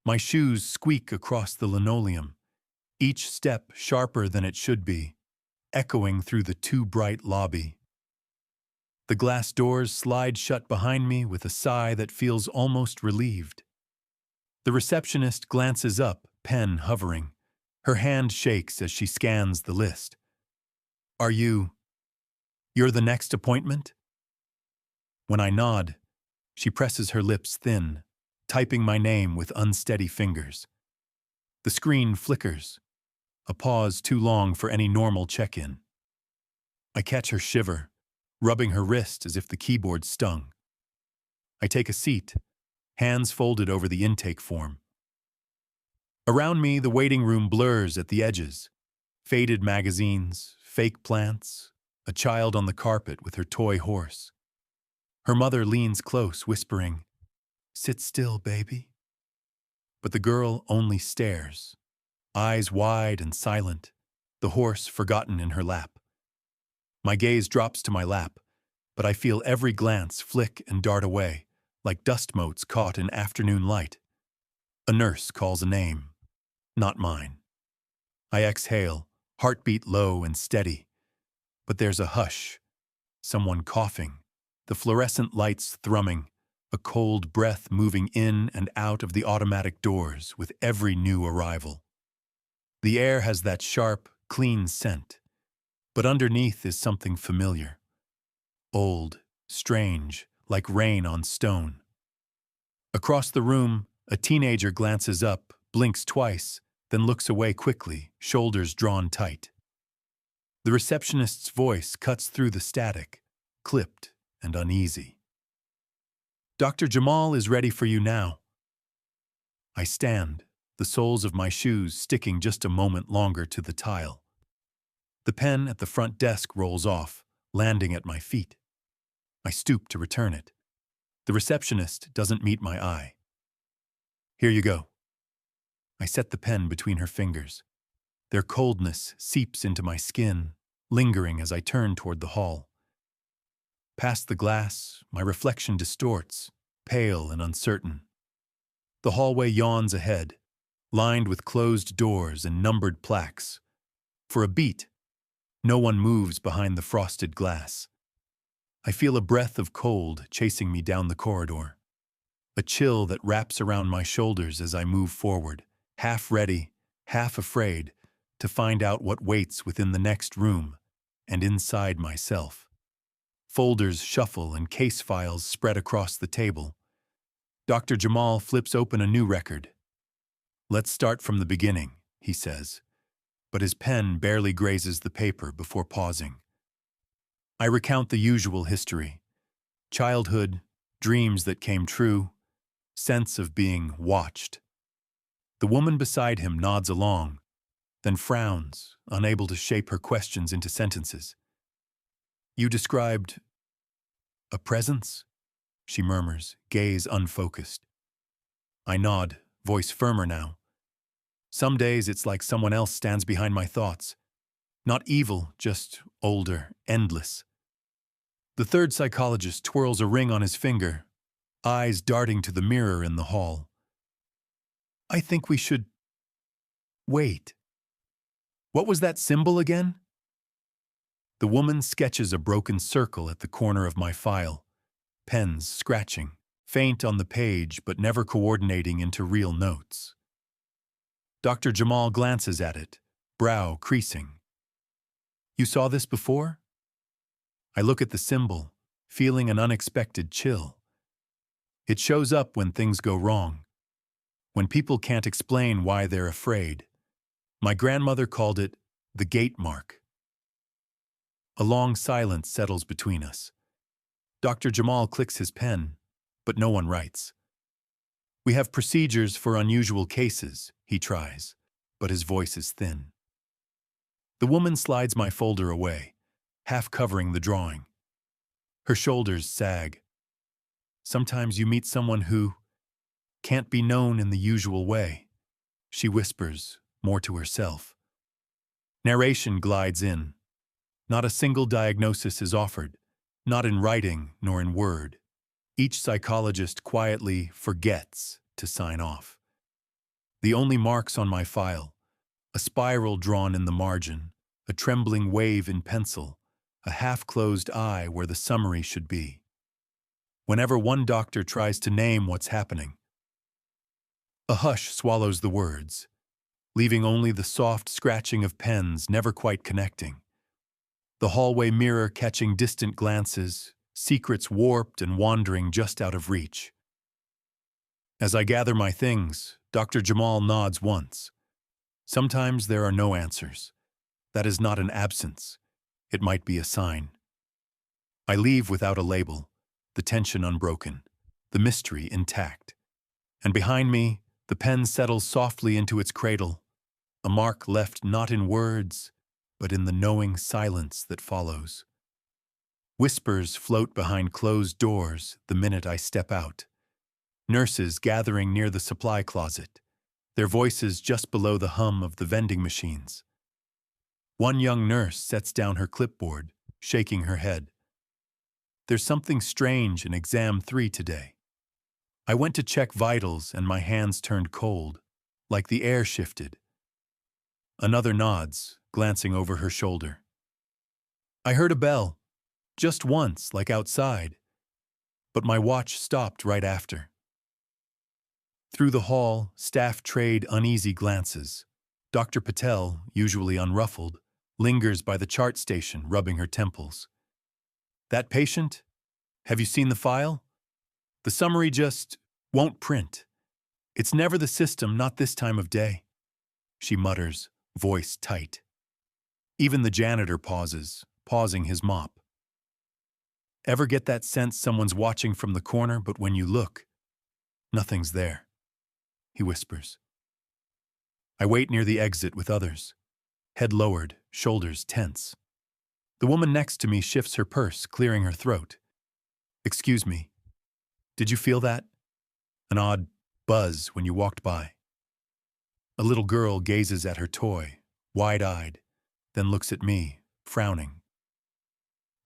My shoes squeak across the linoleum, each step sharper than it should be, echoing through the too bright lobby. The glass doors slide shut behind me with a sigh that feels almost relieved. The receptionist glances up, pen hovering. Her hand shakes as she scans the list. You're the next appointment? When I nod, she presses her lips thin, typing my name with unsteady fingers. The screen flickers, a pause too long for any normal check-in. I catch her shiver, rubbing her wrist as if the keyboard stung. I take a seat, hands folded over the intake form. Around me, the waiting room blurs at the edges. Faded magazines, fake plants, a child on the carpet with her toy horse. Her mother leans close, whispering, "Sit still, baby." But the girl only stares, eyes wide and silent, the horse forgotten in her lap. My gaze drops to my lap, but I feel every glance flick and dart away, like dust motes caught in afternoon light. A nurse calls a name, not mine. I exhale, heartbeat low and steady. But there's a hush, someone coughing, the fluorescent lights thrumming, a cold breath moving in and out of the automatic doors with every new arrival. The air has that sharp, clean scent, but underneath is something familiar. Old, strange, like rain on stone. Across the room, a teenager glances up, blinks twice, then looks away quickly, shoulders drawn tight. The receptionist's voice cuts through the static, clipped and uneasy. "Dr. Jamal is ready for you now." I stand, the soles of my shoes sticking just a moment longer to the tile. The pen at the front desk rolls off, landing at my feet. I stoop to return it. The receptionist doesn't meet my eye. "Here you go." I set the pen between her fingers. Their coldness seeps into my skin, lingering as I turn toward the hall. Past the glass, my reflection distorts, pale and uncertain. The hallway yawns ahead, lined with closed doors and numbered plaques. For a beat, no one moves behind the frosted glass. I feel a breath of cold chasing me down the corridor. A chill that wraps around my shoulders as I move forward, half ready, half afraid, to find out what waits within the next room and inside myself. Folders shuffle and case files spread across the table. Dr. Jamal flips open a new record. "Let's start from the beginning," he says, but his pen barely grazes the paper before pausing. I recount the usual history: childhood, dreams that came true, sense of being watched. The woman beside him nods along, then frowns, unable to shape her questions into sentences. "You described a presence?" she murmurs, gaze unfocused. I nod, voice firmer now. Some days it's like someone else stands behind my thoughts. Not evil, just older, endless. The third psychologist twirls a ring on his finger, eyes darting to the mirror in the hall. "I think we should wait. What was that symbol again?" The woman sketches a broken circle at the corner of my file, pens scratching, faint on the page but never coordinating into real notes. Dr. Jamal glances at it, brow creasing. "You saw this before?" I look at the symbol, feeling an unexpected chill. It shows up when things go wrong, when people can't explain why they're afraid. My grandmother called it the gate mark. A long silence settles between us. Dr. Jamal clicks his pen, but no one writes. "We have procedures for unusual cases," he tries, but his voice is thin. The woman slides my folder away, half covering the drawing. Her shoulders sag. "Sometimes you meet someone who can't be known in the usual way," she whispers, more to herself. Narration glides in. Not a single diagnosis is offered, not in writing nor in word. Each psychologist quietly forgets to sign off. The only marks on my file: a spiral drawn in the margin, a trembling wave in pencil, a half-closed eye where the summary should be. Whenever one doctor tries to name what's happening, a hush swallows the words, leaving only the soft scratching of pens never quite connecting. The hallway mirror catching distant glances, secrets warped and wandering just out of reach. As I gather my things, Dr. Jamal nods once. Sometimes there are no answers. That is not an absence. It might be a sign. I leave without a label, the tension unbroken, the mystery intact. And behind me, the pen settles softly into its cradle, a mark left not in words, but in the knowing silence that follows. Whispers float behind closed doors the minute I step out. Nurses gathering near the supply closet, their voices just below the hum of the vending machines. One young nurse sets down her clipboard, shaking her head. There's something strange in exam 3 today. I went to check vitals and my hands turned cold, like the air shifted. Another nods, glancing over her shoulder. I heard a bell, just once, like outside, but my watch stopped right after. Through the hall, staff trade uneasy glances. Dr. Patel, usually unruffled, lingers by the chart station, rubbing her temples. That patient? Have you seen the file? The summary just won't print. It's never the system, not this time of day. She mutters, voice tight. Even the janitor pauses, pausing his mop. Ever get that sense someone's watching from the corner, but when you look, nothing's there? He whispers. I wait near the exit with others, head lowered, shoulders tense. The woman next to me shifts her purse, clearing her throat. Excuse me, did you feel that? An odd buzz when you walked by. A little girl gazes at her toy, wide-eyed, then looks at me, frowning.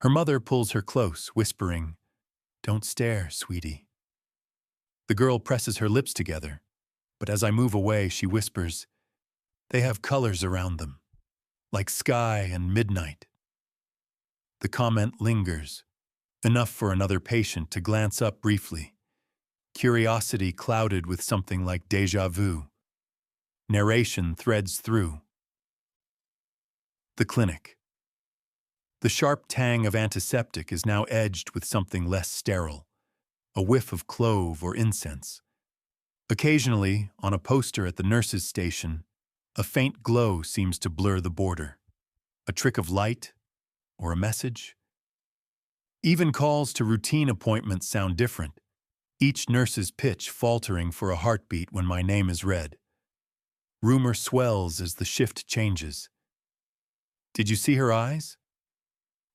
Her mother pulls her close, whispering, "Don't stare, sweetie." The girl presses her lips together, but as I move away, she whispers, "They have colors around them, like sky and midnight." The comment lingers, enough for another patient to glance up briefly, curiosity clouded with something like déjà vu. Narration threads through. The clinic. The sharp tang of antiseptic is now edged with something less sterile, a whiff of clove or incense. Occasionally, on a poster at the nurse's station, a faint glow seems to blur the border. A trick of light, or a message? Even calls to routine appointments sound different, each nurse's pitch faltering for a heartbeat when my name is read. Rumor swells as the shift changes. Did you see her eyes?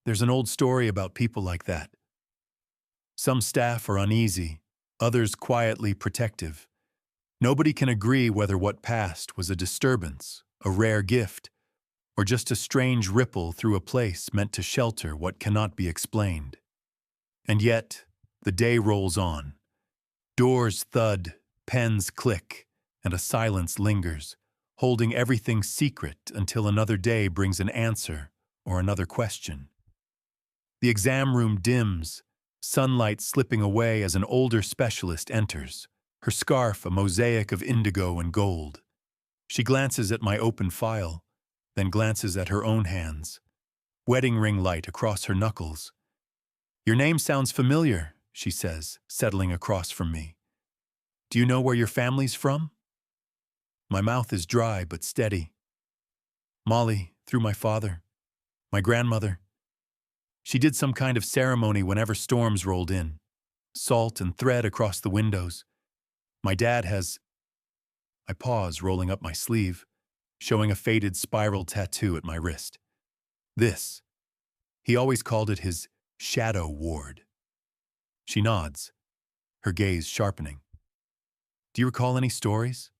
There's an old story about people like that. Some staff are uneasy, others quietly protective. Nobody can agree whether what passed was a disturbance, a rare gift, or just a strange ripple through a place meant to shelter what cannot be explained. And yet, the day rolls on. Doors thud, pens click, and a silence lingers, holding everything secret until another day brings an answer or another question. The exam room dims, sunlight slipping away as an older specialist enters, her scarf a mosaic of indigo and gold. She glances at my open file, then glances at her own hands, wedding ring light across her knuckles. Your name sounds familiar, she says, settling across from me. Do you know where your family's from? My mouth is dry but steady. Molly, through my father, my grandmother. She did some kind of ceremony whenever storms rolled in, salt and thread across the windows. My dad has... I pause, rolling up my sleeve, showing a faded spiral tattoo at my wrist. This. He always called it his shadow ward. She nods, her gaze sharpening. Do you recall any stories?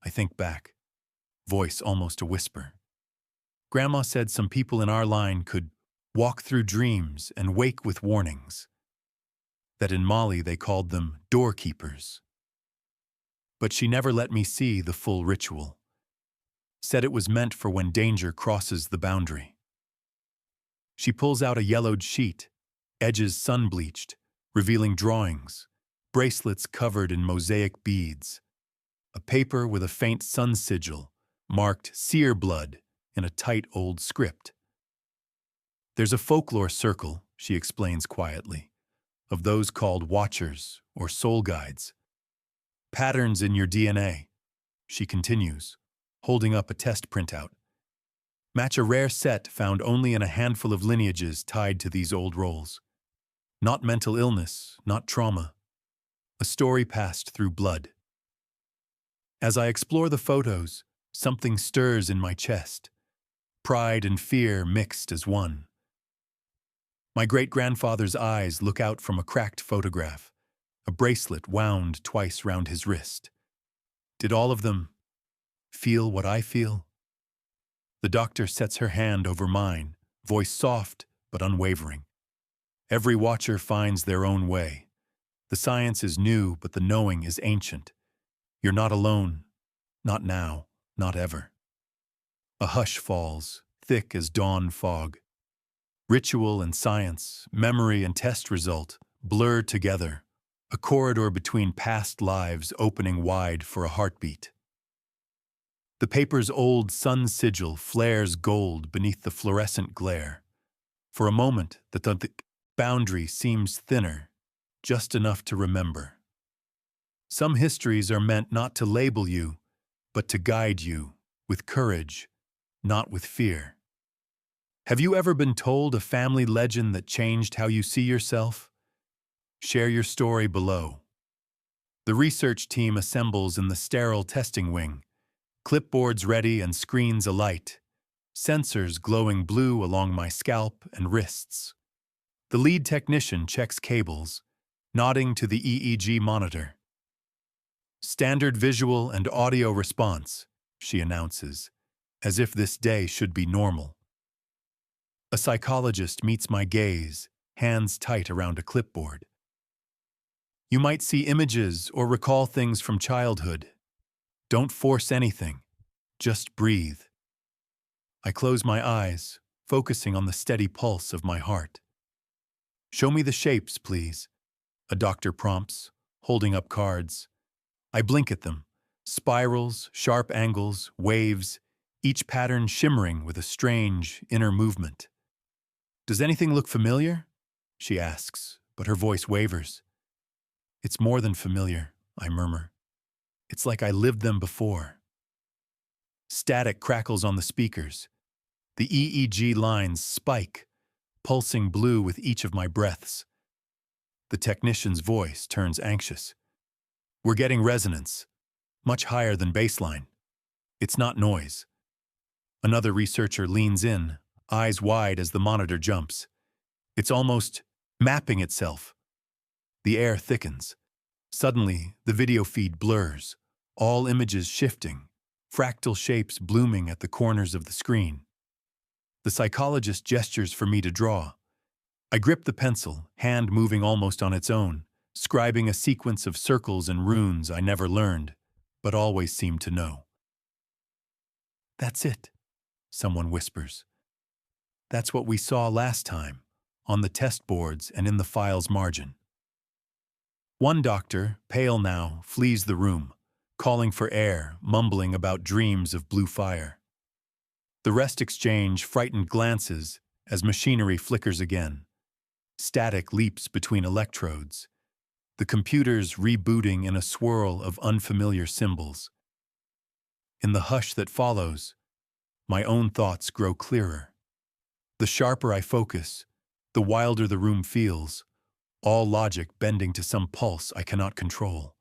I think back, voice almost a whisper. Grandma said some people in our line could walk through dreams and wake with warnings. That in Mali they called them doorkeepers. But she never let me see the full ritual. Said it was meant for when danger crosses the boundary. She pulls out a yellowed sheet, edges sun-bleached, revealing drawings, bracelets covered in mosaic beads, a paper with a faint sun sigil, marked seer blood in a tight old script. There's a folklore circle, she explains quietly, of those called watchers or soul guides. Patterns in your DNA, she continues, holding up a test printout. Match a rare set found only in a handful of lineages tied to these old roles. Not mental illness, not trauma. A story passed through blood. As I explore the photos, something stirs in my chest. Pride and fear mixed as one. My great-grandfather's eyes look out from a cracked photograph, a bracelet wound twice round his wrist. Did all of them feel what I feel? The doctor sets her hand over mine, voice soft but unwavering. Every watcher finds their own way. The science is new, but the knowing is ancient. You're not alone. Not now, not ever. A hush falls, thick as dawn fog. Ritual and science, memory and test result, blur together. A corridor between past lives opening wide for a heartbeat. The paper's old sun sigil flares gold beneath the fluorescent glare. For a moment, the boundary seems thinner, just enough to remember. Some histories are meant not to label you, but to guide you, with courage, not with fear. Have you ever been told a family legend that changed how you see yourself? Share your story below. The research team assembles in the sterile testing wing, clipboards ready and screens alight, sensors glowing blue along my scalp and wrists. The lead technician checks cables, nodding to the EEG monitor. Standard visual and audio response, she announces, as if this day should be normal. A psychologist meets my gaze, hands tight around a clipboard. You might see images or recall things from childhood. Don't force anything. Just breathe. I close my eyes, focusing on the steady pulse of my heart. Show me the shapes, please, a doctor prompts, holding up cards. I blink at them. Spirals, sharp angles, waves, each pattern shimmering with a strange inner movement. Does anything look familiar? She asks, but her voice wavers. It's more than familiar, I murmur. It's like I lived them before. Static crackles on the speakers. The EEG lines spike, pulsing blue with each of my breaths. The technician's voice turns anxious. We're getting resonance, much higher than baseline. It's not noise. Another researcher leans in, eyes wide as the monitor jumps. It's almost mapping itself. The air thickens. Suddenly, the video feed blurs, all images shifting, fractal shapes blooming at the corners of the screen. The psychologist gestures for me to draw. I grip the pencil, hand moving almost on its own, scribing a sequence of circles and runes I never learned, but always seemed to know. That's it, someone whispers. That's what we saw last time, on the test boards and in the file's margin. One doctor, pale now, flees the room, calling for air, mumbling about dreams of blue fire. The rest exchange frightened glances as machinery flickers again. Static leaps between electrodes, the computers rebooting in a swirl of unfamiliar symbols. In the hush that follows, my own thoughts grow clearer. The sharper I focus, the wilder the room feels, all logic bending to some pulse I cannot control.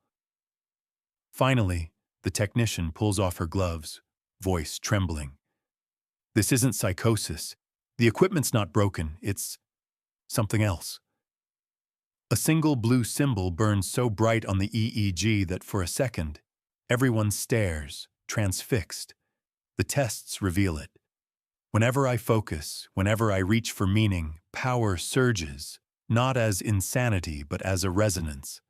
Finally, the technician pulls off her gloves, voice trembling. This isn't psychosis. The equipment's not broken. It's something else. A single blue symbol burns so bright on the EEG that for a second, everyone stares, transfixed. The tests reveal it. Whenever I focus, whenever I reach for meaning, power surges, not as insanity but as a resonance,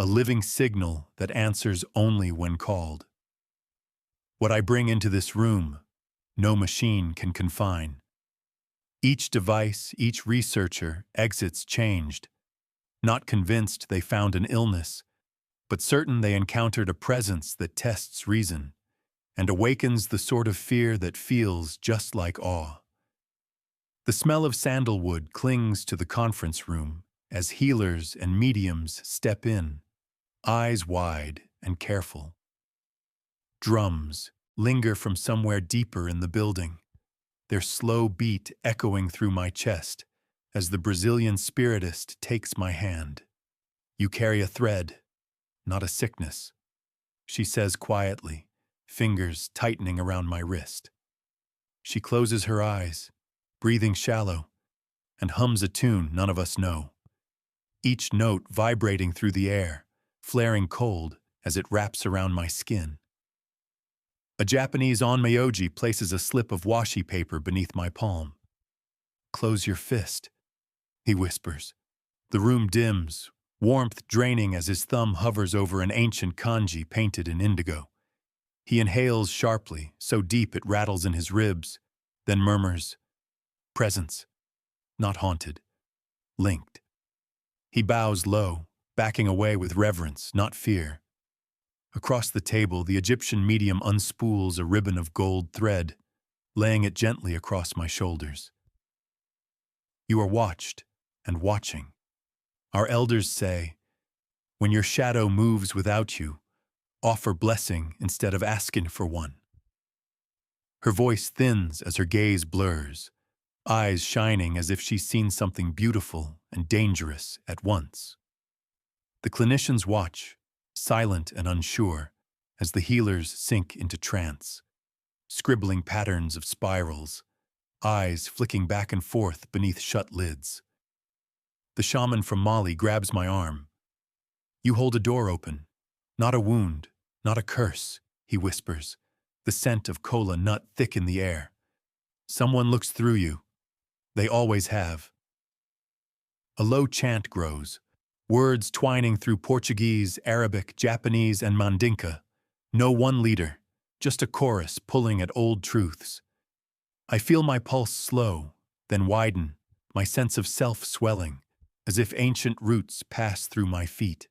a living signal that answers only when called. What I bring into this room, no machine can confine. Each device, each researcher exits changed, not convinced they found an illness, but certain they encountered a presence that tests reason and awakens the sort of fear that feels just like awe. The smell of sandalwood clings to the conference room as healers and mediums step in, eyes wide and careful. Drums linger from somewhere deeper in the building, their slow beat echoing through my chest as the Brazilian spiritist takes my hand. "You carry a thread, not a sickness," she says quietly, fingers tightening around my wrist. She closes her eyes, breathing shallow, and hums a tune none of us know, each note vibrating through the air, flaring cold as it wraps around my skin. A Japanese onmyoji places a slip of washi paper beneath my palm. "Close your fist," he whispers. The room dims, warmth draining as his thumb hovers over an ancient kanji painted in indigo. He inhales sharply, so deep it rattles in his ribs, then murmurs, "Presence, not haunted, linked." He bows low, backing away with reverence, not fear. Across the table, the Egyptian medium unspools a ribbon of gold thread, laying it gently across my shoulders. "You are watched and watching. Our elders say, when your shadow moves without you, offer blessing instead of asking for one." Her voice thins as her gaze blurs, eyes shining as if she's seen something beautiful and dangerous at once. The clinicians watch, silent and unsure, as the healers sink into trance, scribbling patterns of spirals, eyes flicking back and forth beneath shut lids. The shaman from Mali grabs my arm. "You hold a door open, not a wound, not a curse," he whispers, the scent of cola nut thick in the air. "Someone looks through you. They always have." A low chant grows, words twining through Portuguese, Arabic, Japanese, and Mandinka. No one leader, just a chorus pulling at old truths. I feel my pulse slow, then widen, my sense of self swelling, as if ancient roots pass through my feet.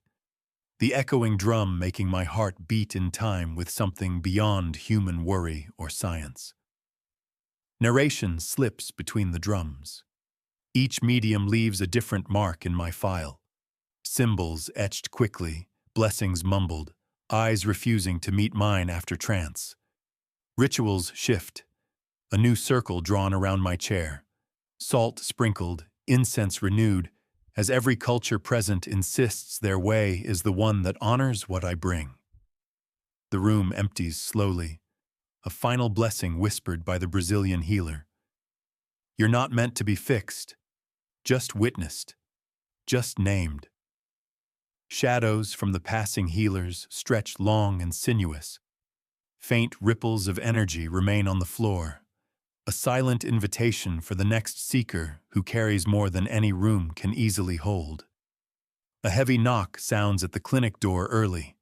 The echoing drum making my heart beat in time with something beyond human worry or science. Narration slips between the drums. Each medium leaves a different mark in my file. Symbols etched quickly, blessings mumbled, eyes refusing to meet mine after trance. Rituals shift, a new circle drawn around my chair. Salt sprinkled, incense renewed, as every culture present insists their way is the one that honors what I bring. The room empties slowly, a final blessing whispered by the Brazilian healer. "You're not meant to be fixed, just witnessed, just named." Shadows from the passing healers stretch long and sinuous. Faint ripples of energy remain on the floor, a silent invitation for the next seeker who carries more than any room can easily hold. A heavy knock sounds at the clinic door early.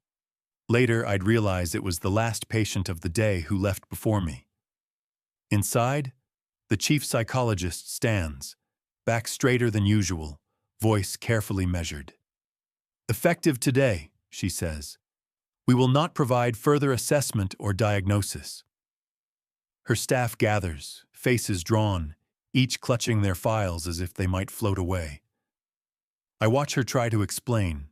Later, I'd realize it was the last patient of the day who left before me. Inside, the chief psychologist stands, back straighter than usual, voice carefully measured. "Effective today," she says. "We will not provide further assessment or diagnosis." Her staff gathers, faces drawn, each clutching their files as if they might float away. I watch her try to explain.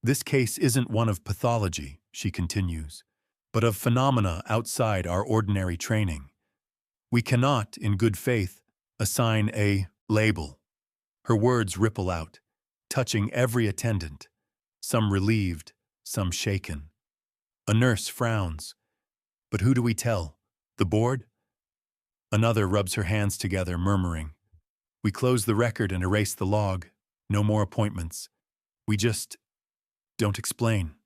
"This case isn't one of pathology," she continues, "but of phenomena outside our ordinary training. We cannot, in good faith, assign a label." Her words ripple out, touching every attendant, some relieved, some shaken. A nurse frowns. "But who do we tell? The board?" Another rubs her hands together, murmuring, "We close the record and erase the log. No more appointments. We just don't explain."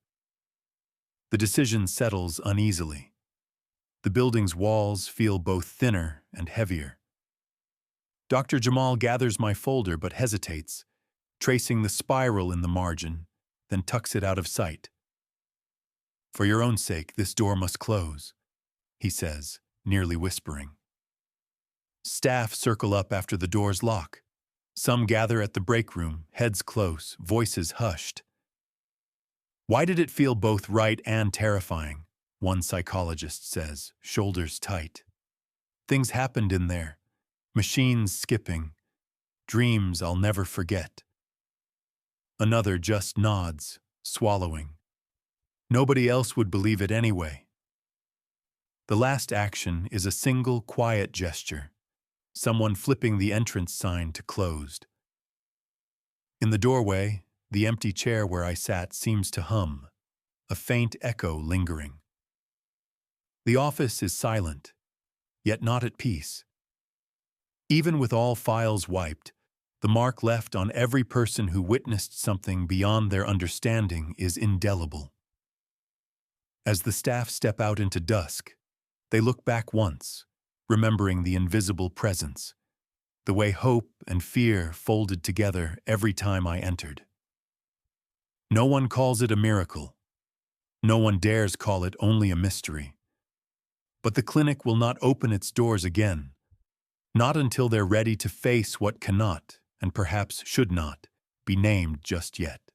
The decision settles uneasily. The building's walls feel both thinner and heavier. Dr. Jamal gathers my folder but hesitates, tracing the spiral in the margin, then tucks it out of sight. "For your own sake, this door must close," he says, nearly whispering. Staff circle up after the doors lock. Some gather at the break room, heads close, voices hushed. "Why did it feel both right and terrifying?" one psychologist says, shoulders tight. "Things happened in there. Machines skipping. Dreams I'll never forget." Another just nods, swallowing. Nobody else would believe it anyway. The last action is a single quiet gesture, someone flipping the entrance sign to closed. In the doorway, the empty chair where I sat seems to hum, a faint echo lingering. The office is silent, yet not at peace. Even with all files wiped, the mark left on every person who witnessed something beyond their understanding is indelible. As the staff step out into dusk, they look back once, remembering the invisible presence, the way hope and fear folded together every time I entered. No one calls it a miracle. No one dares call it only a mystery. But the clinic will not open its doors again, not until they're ready to face what cannot, and perhaps should not, be named just yet.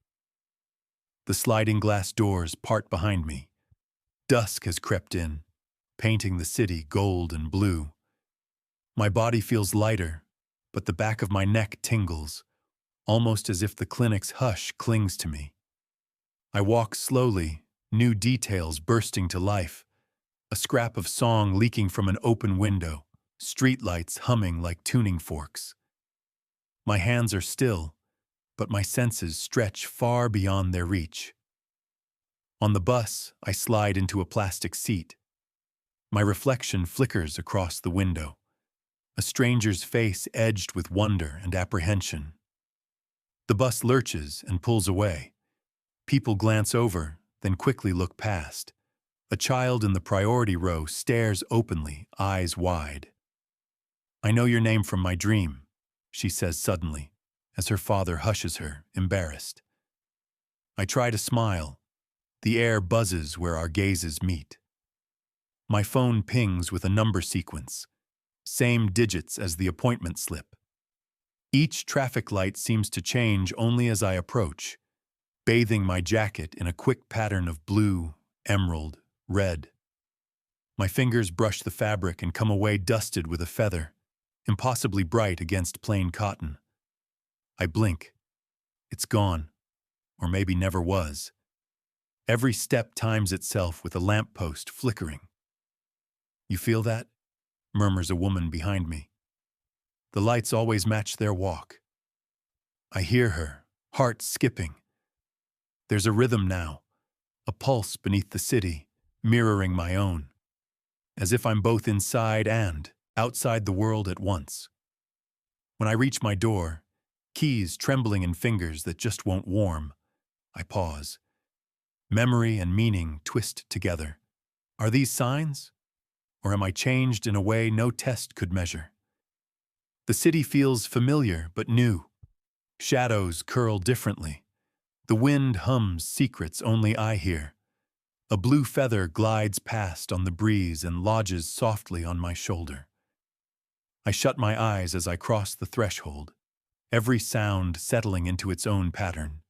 The sliding glass doors part behind me. Dusk has crept in, painting the city gold and blue. My body feels lighter, but the back of my neck tingles, almost as if the clinic's hush clings to me. I walk slowly, new details bursting to life, a scrap of song leaking from an open window, streetlights humming like tuning forks. My hands are still, but my senses stretch far beyond their reach. On the bus, I slide into a plastic seat. My reflection flickers across the window, a stranger's face edged with wonder and apprehension. The bus lurches and pulls away. People glance over, then quickly look past. A child in the priority row stares openly, eyes wide. "I know your name from my dream," she says suddenly, as her father hushes her, embarrassed. I try to smile. The air buzzes where our gazes meet. My phone pings with a number sequence, same digits as the appointment slip. Each traffic light seems to change only as I approach, bathing my jacket in a quick pattern of blue, emerald, red. My fingers brush the fabric and come away dusted with a feather, impossibly bright against plain cotton. I blink. It's gone, or maybe never was. Every step times itself with a lamppost flickering. "You feel that?" murmurs a woman behind me. The lights always match their walk. I hear her, heart skipping. There's a rhythm now, a pulse beneath the city, mirroring my own, as if I'm both inside and outside the world at once. When I reach my door, keys trembling in fingers that just won't warm, I pause. Memory and meaning twist together. Are these signs? Or am I changed in a way no test could measure? The city feels familiar but new. Shadows curl differently. The wind hums secrets only I hear. A blue feather glides past on the breeze and lodges softly on my shoulder. I shut my eyes as I cross the threshold, every sound settling into its own pattern.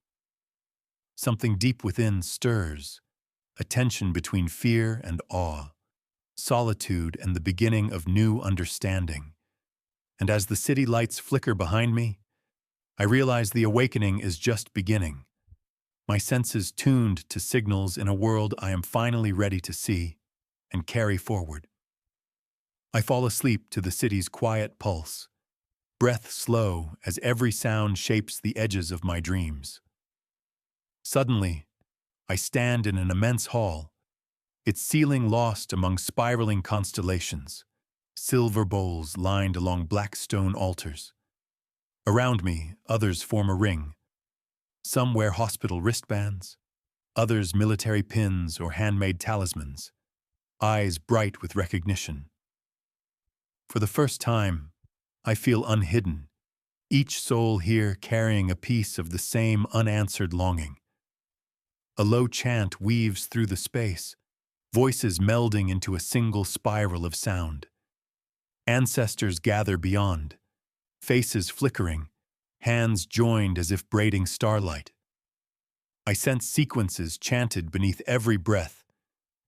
Something deep within stirs, a tension between fear and awe, solitude and the beginning of new understanding. And as the city lights flicker behind me, I realize the awakening is just beginning. My senses tuned to signals in a world I am finally ready to see and carry forward. I fall asleep to the city's quiet pulse, breath slow as every sound shapes the edges of my dreams. Suddenly, I stand in an immense hall, its ceiling lost among spiraling constellations, silver bowls lined along black stone altars. Around me, others form a ring. Some wear hospital wristbands, others military pins or handmade talismans, eyes bright with recognition. For the first time, I feel unhidden, each soul here carrying a piece of the same unanswered longing. A low chant weaves through the space, voices melding into a single spiral of sound. Ancestors gather beyond, faces flickering, hands joined as if braiding starlight. I sense sequences chanted beneath every breath,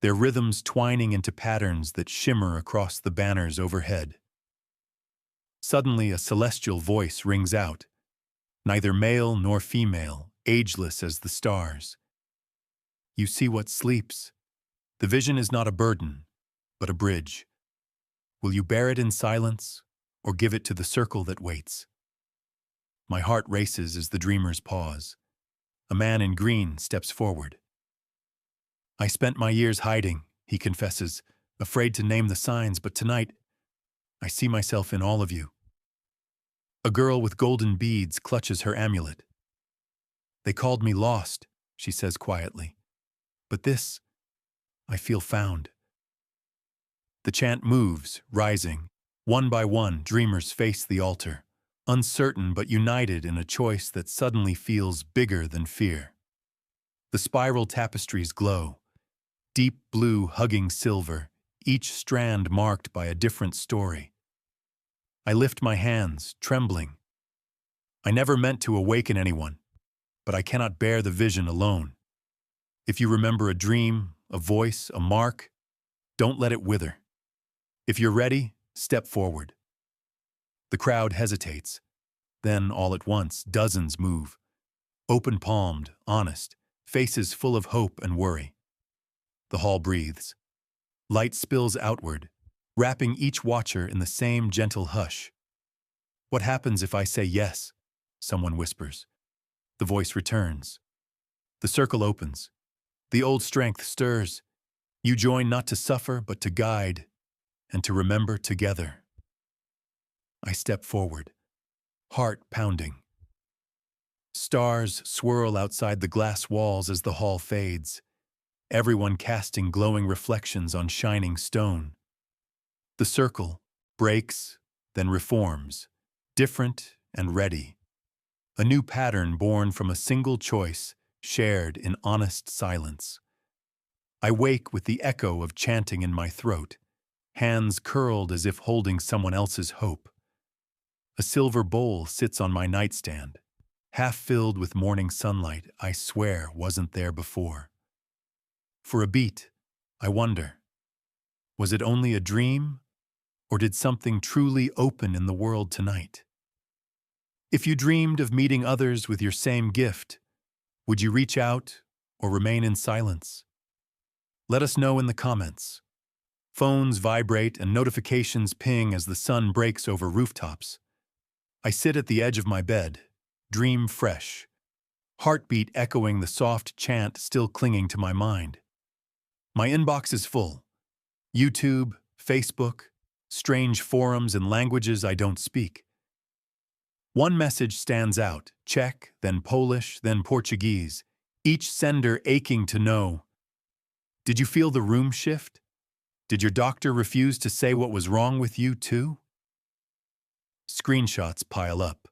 their rhythms twining into patterns that shimmer across the banners overhead. Suddenly, a celestial voice rings out, neither male nor female, ageless as the stars. You see what sleeps. The vision is not a burden, but a bridge. Will you bear it in silence, or give it to the circle that waits? My heart races as the dreamers pause. A man in green steps forward. I spent my years hiding, he confesses, afraid to name the signs, but tonight, I see myself in all of you. A girl with golden beads clutches her amulet. They called me lost, she says quietly. But this, I feel found. The chant moves, rising. One by one, dreamers face the altar, uncertain but united in a choice that suddenly feels bigger than fear. The spiral tapestries glow, deep blue hugging silver, each strand marked by a different story. I lift my hands, trembling. I never meant to awaken anyone, but I cannot bear the vision alone. If you remember a dream, a voice, a mark, don't let it wither. If you're ready, step forward. The crowd hesitates. Then, all at once, dozens move. Open-palmed, honest, faces full of hope and worry. The hall breathes. Light spills outward, wrapping each watcher in the same gentle hush. What happens if I say yes? Someone whispers. The voice returns. The circle opens. The old strength stirs. You join not to suffer, but to guide, and to remember together. I step forward, heart pounding. Stars swirl outside the glass walls as the hall fades, everyone casting glowing reflections on shining stone. The circle breaks, then reforms, different and ready. A new pattern born from a single choice, shared in honest silence. I wake with the echo of chanting in my throat, hands curled as if holding someone else's hope. A silver bowl sits on my nightstand, half filled with morning sunlight I swear wasn't there before. For a beat, I wonder, was it only a dream, or did something truly open in the world tonight? If you dreamed of meeting others with your same gift, would you reach out or remain in silence? Let us know in the comments. Phones vibrate and notifications ping as the sun breaks over rooftops. I sit at the edge of my bed, dream fresh, heartbeat echoing the soft chant still clinging to my mind. My inbox is full. YouTube, Facebook, strange forums in languages I don't speak. One message stands out, Czech, then Polish, then Portuguese, each sender aching to know. Did you feel the room shift? Did your doctor refuse to say what was wrong with you too? Screenshots pile up.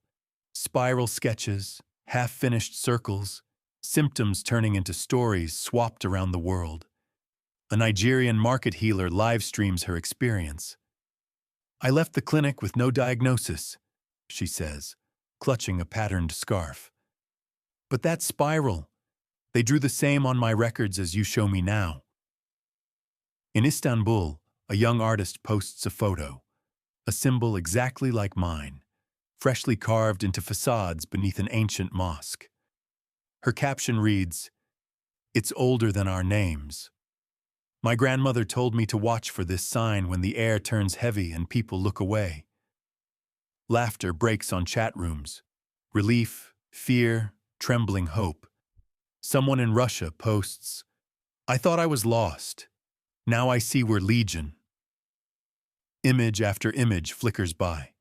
Spiral sketches, half-finished circles, symptoms turning into stories swapped around the world. A Nigerian market healer live streams her experience. I left the clinic with no diagnosis, she says, clutching a patterned scarf. But that spiral, they drew the same on my records as you show me now. In Istanbul, a young artist posts a photo, a symbol exactly like mine, freshly carved into facades beneath an ancient mosque. Her caption reads, "It's older than our names." My grandmother told me to watch for this sign when the air turns heavy and people look away. Laughter breaks on chat rooms. Relief, fear, trembling hope. Someone in Russia posts, "I thought I was lost. Now I see we're legion." Image after image flickers by.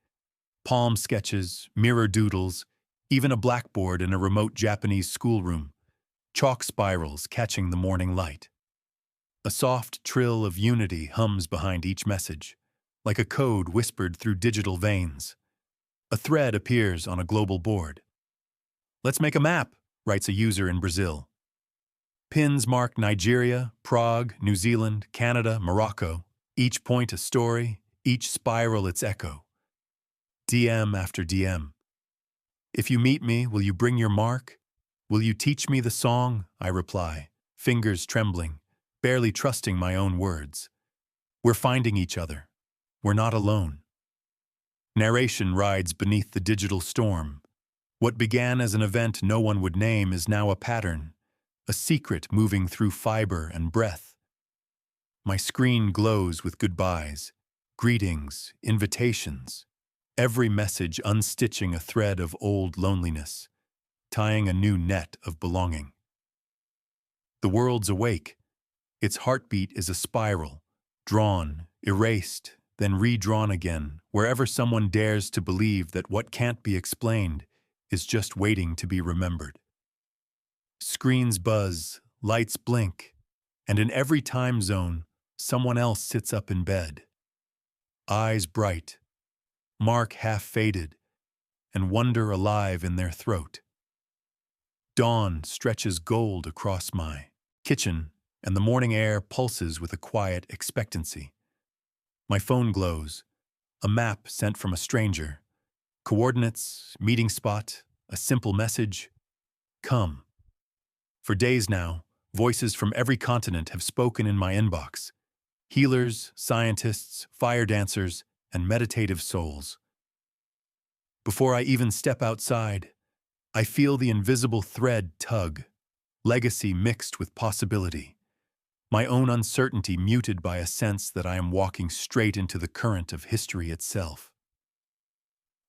Palm sketches, mirror doodles, even a blackboard in a remote Japanese schoolroom. Chalk spirals catching the morning light. A soft trill of unity hums behind each message, like a code whispered through digital veins. A thread appears on a global board. "Let's make a map," writes a user in Brazil. Pins mark Nigeria, Prague, New Zealand, Canada, Morocco. Each point a story, each spiral its echo. DM after DM. If you meet me, will you bring your mark? Will you teach me the song? I reply, fingers trembling, barely trusting my own words. We're finding each other. We're not alone. Narration rides beneath the digital storm. What began as an event no one would name is now a pattern, a secret moving through fiber and breath. My screen glows with goodbyes, greetings, invitations, every message unstitching a thread of old loneliness, tying a new net of belonging. The world's awake. Its heartbeat is a spiral, drawn, erased, then redrawn again, wherever someone dares to believe that what can't be explained is just waiting to be remembered. Screens buzz, lights blink, and in every time zone, someone else sits up in bed. Eyes bright, mark half faded, and wonder alive in their throat. Dawn stretches gold across my kitchen, and the morning air pulses with a quiet expectancy. My phone glows, a map sent from a stranger, coordinates, meeting spot, a simple message, come. For days now, voices from every continent have spoken in my inbox. Healers, scientists, fire dancers, and meditative souls. Before I even step outside, I feel the invisible thread tug, legacy mixed with possibility, my own uncertainty muted by a sense that I am walking straight into the current of history itself.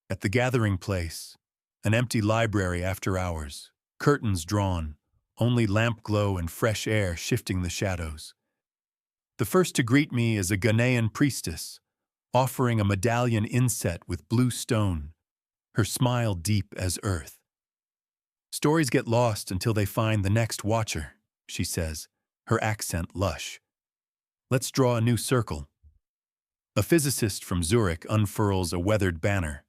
At the gathering place, an empty library after hours, curtains drawn, only lamp glow and fresh air shifting the shadows. The first to greet me is a Ghanaian priestess, offering a medallion inset with blue stone, her smile deep as earth. Stories get lost until they find the next watcher, she says, her accent lush. Let's draw a new circle. A physicist from Zurich unfurls a weathered banner.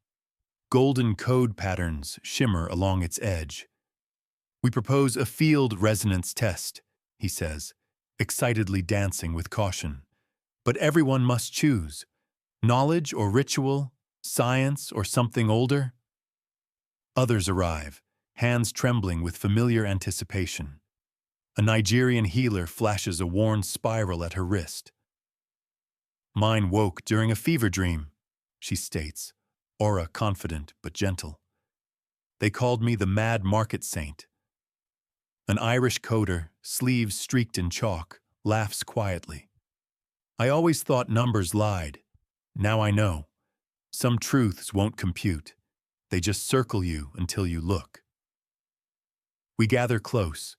Golden code patterns shimmer along its edge. We propose a field resonance test, he says, excitedly dancing with caution. But everyone must choose. Knowledge or ritual, science or something older? Others arrive, hands trembling with familiar anticipation. A Nigerian healer flashes a worn spiral at her wrist. Mine woke during a fever dream, she states, aura confident but gentle. They called me the mad market saint. An Irish coder, sleeves streaked in chalk, laughs quietly. I always thought numbers lied. Now I know. Some truths won't compute. They just circle you until you look. We gather close,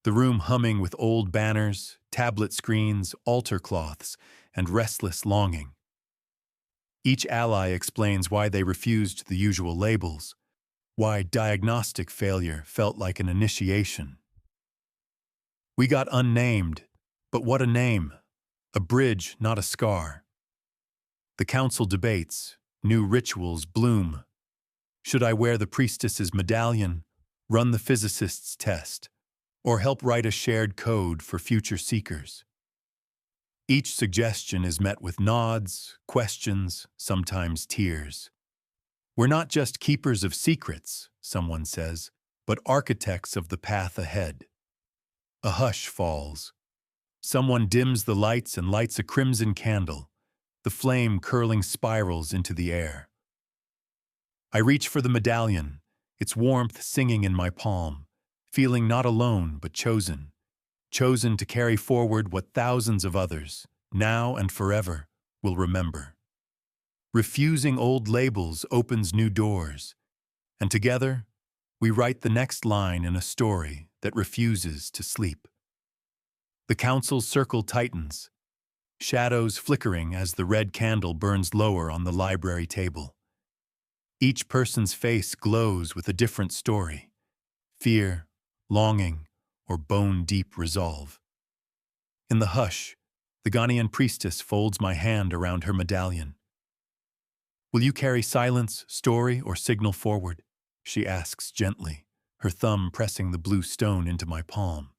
the room humming with old banners, tablet screens, altar cloths, and restless longing. Each ally explains why they refused the usual labels, why diagnostic failure felt like an initiation. We got unnamed, but what a name, a bridge, not a scar. The council debates, new rituals bloom. Should I wear the priestess's medallion, run the physicist's test, or help write a shared code for future seekers? Each suggestion is met with nods, questions, sometimes tears. We're not just keepers of secrets, someone says, but architects of the path ahead. A hush falls. Someone dims the lights and lights a crimson candle, the flame curling spirals into the air. I reach for the medallion, its warmth singing in my palm, feeling not alone but chosen to carry forward what thousands of others, now and forever, will remember. Refusing old labels opens new doors, and together, we write the next line in a story that refuses to sleep. The council's circle tightens, shadows flickering as the red candle burns lower on the library table. Each person's face glows with a different story: fear, longing, or bone-deep resolve. In the hush, the Ghanaian priestess folds my hand around her medallion. Will you carry silence, story, or signal forward? She asks gently, her thumb pressing the blue stone into my palm.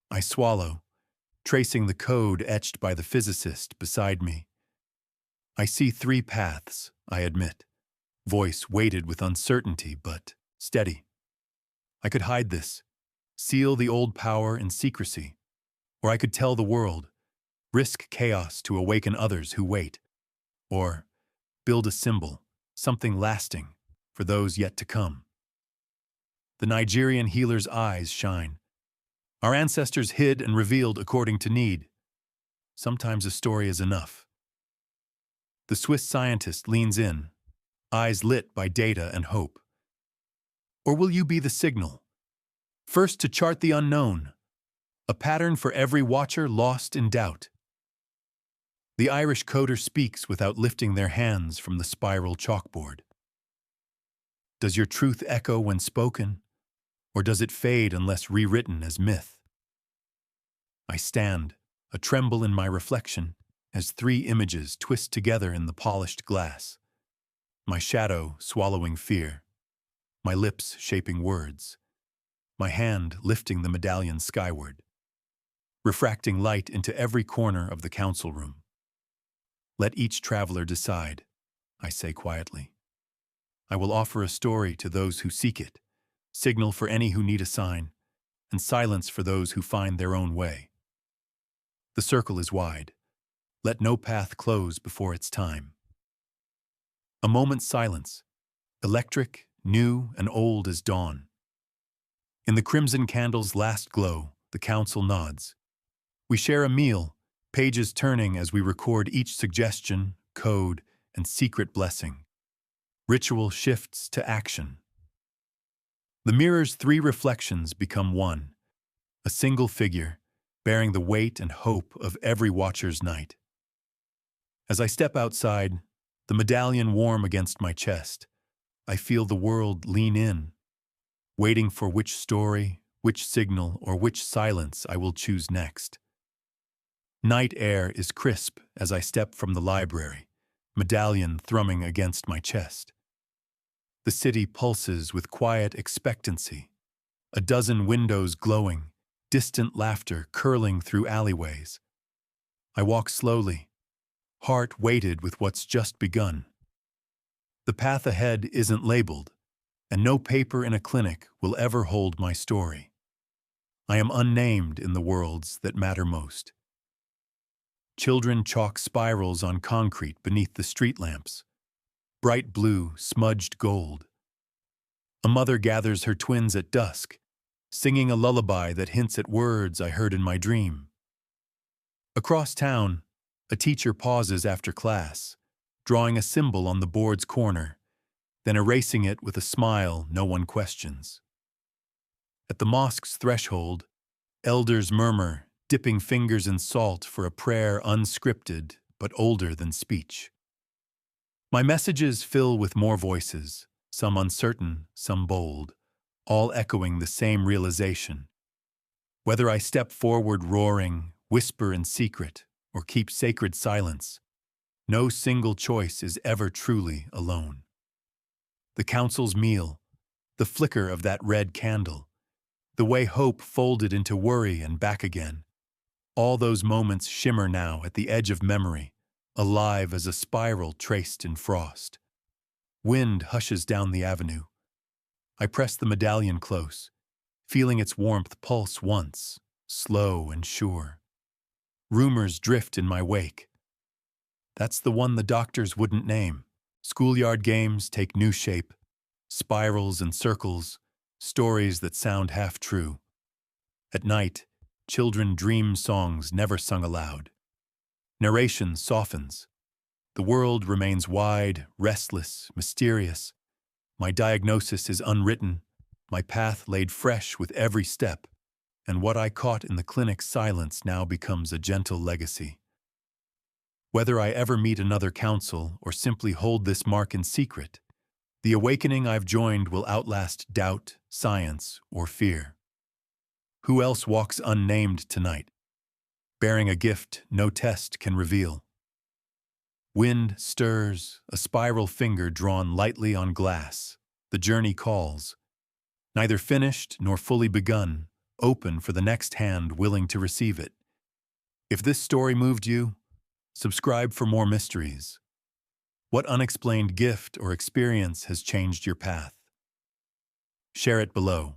I swallow, tracing the code etched by the physicist beside me. I see three paths, I admit, voice weighted with uncertainty but steady. I could hide this, seal the old power in secrecy, or I could tell the world, risk chaos to awaken others who wait, or build a symbol, something lasting, for those yet to come. The Nigerian healer's eyes shine. Our ancestors hid and revealed according to need. Sometimes a story is enough. The Swiss scientist leans in, eyes lit by data and hope. Or will you be the signal? First to chart the unknown, a pattern for every watcher lost in doubt. The Irish coder speaks without lifting their hands from the spiral chalkboard. Does your truth echo when spoken, or does it fade unless rewritten as myth? I stand, a tremble in my reflection, as three images twist together in the polished glass. My shadow swallowing fear, my lips shaping words, my hand lifting the medallion skyward, refracting light into every corner of the council room. Let each traveler decide, I say quietly. I will offer a story to those who seek it, signal for any who need a sign, and silence for those who find their own way. The circle is wide. Let no path close before its time. A moment's silence, electric, new, and old as dawn. In the crimson candle's last glow, the council nods. We share a meal, pages turning as we record each suggestion, code, and secret blessing. Ritual shifts to action. The mirror's three reflections become one, a single figure, bearing the weight and hope of every watcher's night. As I step outside, the medallion warm against my chest, I feel the world lean in, waiting for which story, which signal, or which silence I will choose next. Night air is crisp as I step from the library, medallion thrumming against my chest. The city pulses with quiet expectancy, a dozen windows glowing, distant laughter curling through alleyways. I walk slowly, heart weighted with what's just begun. The path ahead isn't labeled, and no paper in a clinic will ever hold my story. I am unnamed in the worlds that matter most. Children chalk spirals on concrete beneath the street lamps, bright blue, smudged gold. A mother gathers her twins at dusk, singing a lullaby that hints at words I heard in my dream. Across town, a teacher pauses after class, drawing a symbol on the board's corner, then erasing it with a smile no one questions. At the mosque's threshold, elders murmur, dipping fingers in salt for a prayer unscripted but older than speech. My messages fill with more voices, some uncertain, some bold, all echoing the same realization. Whether I step forward roaring, whisper in secret, or keep sacred silence, no single choice is ever truly alone. The council's meal, the flicker of that red candle, the way hope folded into worry and back again, all those moments shimmer now at the edge of memory, alive as a spiral traced in frost. Wind hushes down the avenue. I press the medallion close, feeling its warmth pulse once, slow and sure. Rumors drift in my wake. That's the one the doctors wouldn't name. Schoolyard games take new shape, spirals and circles, stories that sound half true. At night, children dream songs never sung aloud. Narration softens. The world remains wide, restless, mysterious. My diagnosis is unwritten, my path laid fresh with every step, and what I caught in the clinic's silence now becomes a gentle legacy. Whether I ever meet another counsel or simply hold this mark in secret, the awakening I've joined will outlast doubt, science, or fear. Who else walks unnamed tonight, bearing a gift no test can reveal? Wind stirs, a spiral finger drawn lightly on glass. The journey calls. Neither finished nor fully begun, open for the next hand willing to receive it. If this story moved you, subscribe for more mysteries. What unexplained gift or experience has changed your path? Share it below.